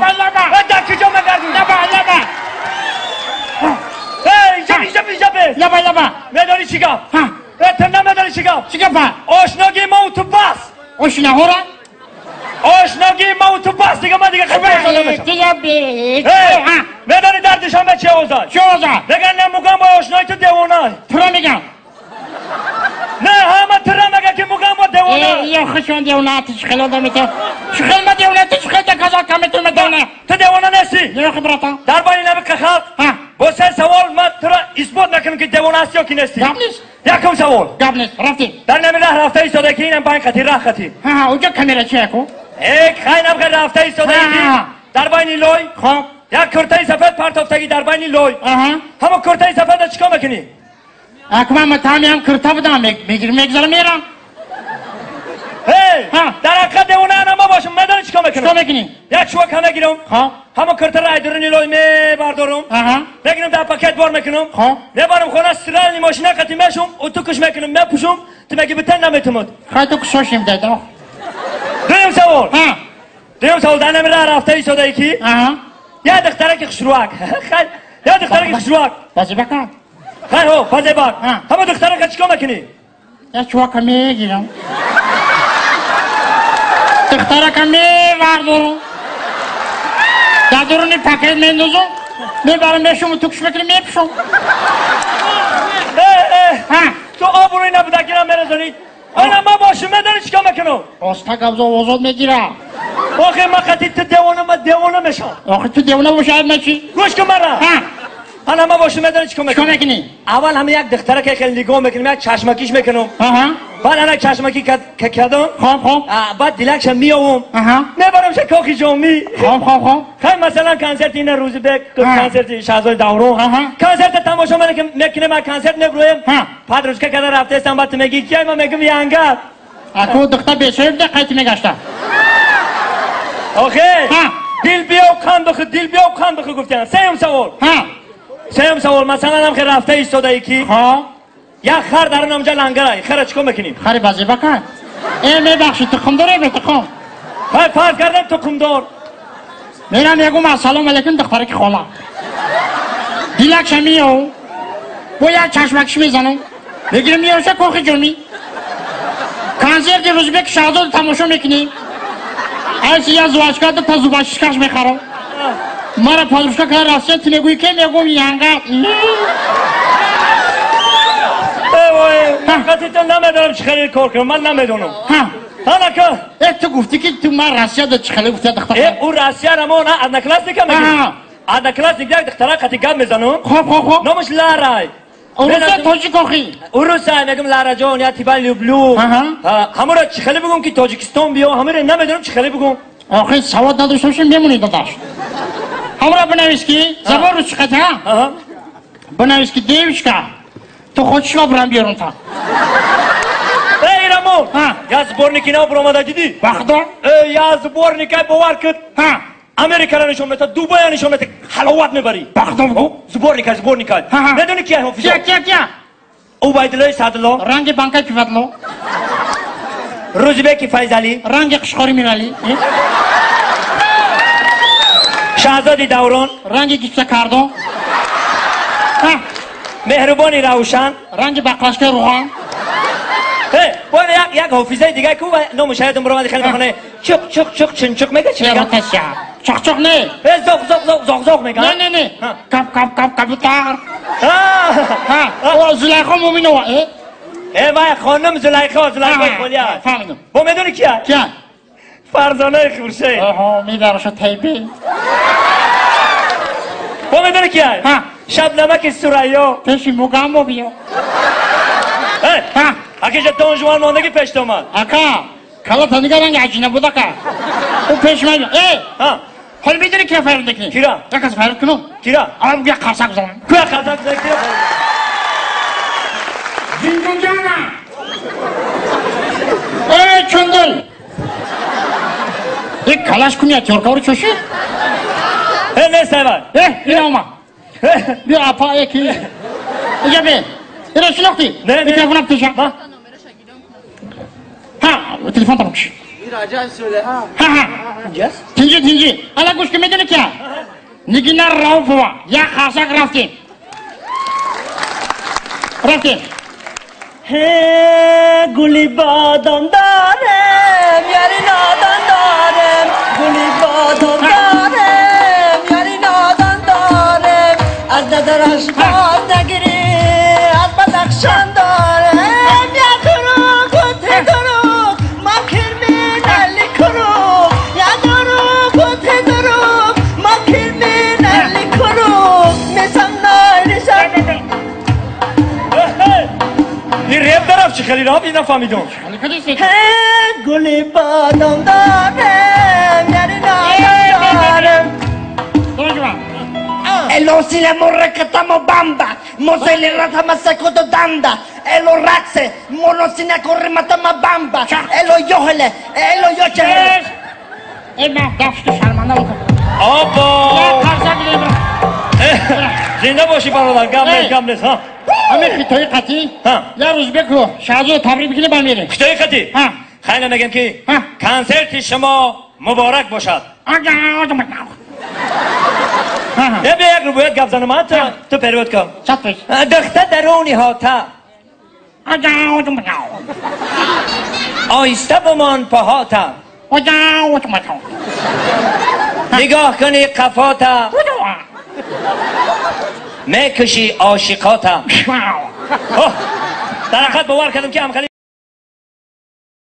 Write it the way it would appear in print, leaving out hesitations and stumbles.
لبا در کجا مگردی؟ لبا لبا میدانی چی گفت؟ تو نمیدانی چی گفت؟ چی گفت؟ آشناگی ما و تو بس آشنا هورا آشناگی ما و تو بس دیگه من دیگه خیلی نمیشم میدانی دردشان به چه اوضاع؟ چه اوضاع؟ بگن نموگم با آشنای تو دیوانای ترا میگم نه همه ترا مگه که موگم با دیوانای یا خشون دیوانه تشخیل آدمی تو شخیل ما دیوانه تشخیل تا کذا کمیتون ما دیوانه تو دیوانه نیستی؟ یا خبرتا در بانی نبی که خلق با سه سوال من ترا اثبات نکنم که دیوانه هستی یا که نیستی گاب نیست یکم سوال گاب نیست رفتیم در نمی راه رفته ایستاده که اینم پایین خطی راه خطی اونجا کمیره چه کو ایک خیلی که رفته ایستاده که در بین لوی خب یک کرته سفید پرتافتگی در بین لوی همون کرته سفید چیکار میکنی؟ اکما متامی هم کرتا بدم میگذارم میرم در حقیقت دیوانه نما باشم میدانی چیکار میکنم؟ چیکار میکنی؟ یک شوک همه گیرم خب همون کرته رای درونی لوی میبردارم بگیرم در پاکت بار میکنم خب میبرم خونه سرانی ماشینه قطعی میشم اتو کش میکنم میپوشم تو مگه بتن نمیتمد خواهی تو کشوشیم دادم دویم سوال در نمی راه رفته ایستاده ای کی یا دختره که خشروک یا دختره که خشروک بازی بکن خیلی هو فضای بار همه دختره که چیکار میکنی؟ یا چواکا میگیرم دختره که میبردارم در درونی پاکت میندازم میبرم میشم تو کش میکنم میپشم تو آبروی نبوده گیرم میرزانید آنم ما باشم میدانی چیکار میکنم؟ آستا قبضه وزاد میگیرم آخه من خطی تو دیوانه میشم آخه تو دیوانه باشد میشی؟ گوش کن مرا آنم ما باشم میدانی چیکار چیکار میکنم؟ میکنی؟ اول همه یک دختره که خیلی نگاه میکنم یک چشمکیش میکنم بعد انا چشمکی که کردم خب بعد دیلکش میاوم میبرم شکاکی جامی خب خیلی مثلا کنسرت این روز به کنسرت شهزاد دوران کنسرت تماشا میکنه من کنسرت نبرویم بعد روز که کده رفته استم بعد میگی کیای من میگم یانگر اکو دختر بیشرف ده قیتی میگشته آخه دل بیا و کان بخو گفتن سیم سوال مثلا هم که رفته ایستاده ای کی یک خر در نامجا لنگرای خر چیکار میکنیم؟ خری بازی بکن میبخشی تخم داره به تخم فرض کردم تخم دار میرم یکم السلام علیکم دختره که خالا دیلکش میو با یک چشمکش میزنم بگیرم میارشه کوخی جرمی کنسرت روزبک شهزاد تماشا میکنی ایسی یا زواجکا تا زوباشکش میخرم مرا پادرشکا که راسته تنگوی که میگم یانگا وقتی تو نمیدونم چه خیلی کار کنم من نمیدونم حالا که تو گفتی که تو من راسته ده چه خیلی گفتی دختره او راسته را ما نه از نکلاس دیگه میگم از نکلاس دیگه دختره قطعی گم میزنم خب نامش لارای روسا تاجی کوخی روسا میگم لارا جان یا تیبا لوبلو همه را چه خیلی بگم که تاجیکستان بیا همه را نمیدونم چه خیلی بگم آخه سواد نداشته باشیم میمونید داداش همه را بنویس که زبان رو چقدر بنویس که دیوشکا تو خودش را برم بیارون تا ای رامون یا زبورنیکی نو برامده دیدی؟ بخدا یا زبورنیکی باور کرد امریکا را نشون میده دوبای را نشون میده حلاوت میبری بخدا بگو زبورنیکی میدونی کیه حافظ؟ کیا عبیدالله سعدالله رنگ بانکای کفتلو روزبک فیضعلی رنگ قشقاری میرالی شهزادی دوران رنگ گیفته کردو مهربانی روشن رنگ بقلاشکه روحان باید یک حافظه دیگه که نام شاید برامدی خیلی بخونه چق چنچق میگه چی میگه؟ چق نه زاغ میگه؟ نه کپ کبوتر زلیخا مومینو من خانم زلیخا خالی هست فهمیدم با میدونی کیه؟ فرزانه خورشید میبرشو تیبی با میدونی کیه؟ شبنمک سریا پیشی موگم بیا اگه جتان جوان ماندگی پیش آمد اکا کلا تنگه رنگ عجینه بود اکا او پیش میاد حال میدونی که فرد کنی؟ کیرا؟ یک از فرد کنم کیرا؟ آن بیا قرصک زنم کیا قرصک زنم کیرا؟ زندون جانا چندل یک کلاش کنی اتیارکا رو چوشی؟ نه سایبر این اوما بیا اپا یکی اینجا بی اینا شناختی؟ نه تلفنم پیشم تلفن تا بکش acayip söyle. ها ها اینجاست؟ تینجی تینجی حالا گوش که میدونی که نگینا راوفوا یا خاصک رفتیم گلی بادام دارم یاری نادان دارم گلی بادام دارم یاری نادان دارم از نظرش باد نگیری از بدخشان دارم یا دروغ و تدروغ ما کرمی نلی کروغ یا دروغ و تدروغ ما کرمی نلی کروغ میسم نایریشم این ریب درف چی خیلی را بینا فهمیدم گلی بادم دارم یعنی نادم دارم Elo sile morre che tamo bamba, mosele rata massacoto danda, elo razze, monosine corre matama bamba, elo yohele, elo yochele. ایمه دفت شرمانده بکن آبا یا خاصک لیبر زنده باشی برادر گم نیست ها همه خیتای قطی ها. یا روز بکو شازو تبریک بکنی برمیره خیلی خطی ها خیلی میگم که ها. کنسرت شما مبارک باشد یه بیا یک روبویت گفت زنم ها تو پریود کن چط پیش دخته درونی ها تا آیسته بمان پاها تا نگاه کنی قفاتا میکشی عاشقاتا درخت باور کردم که هم خیلی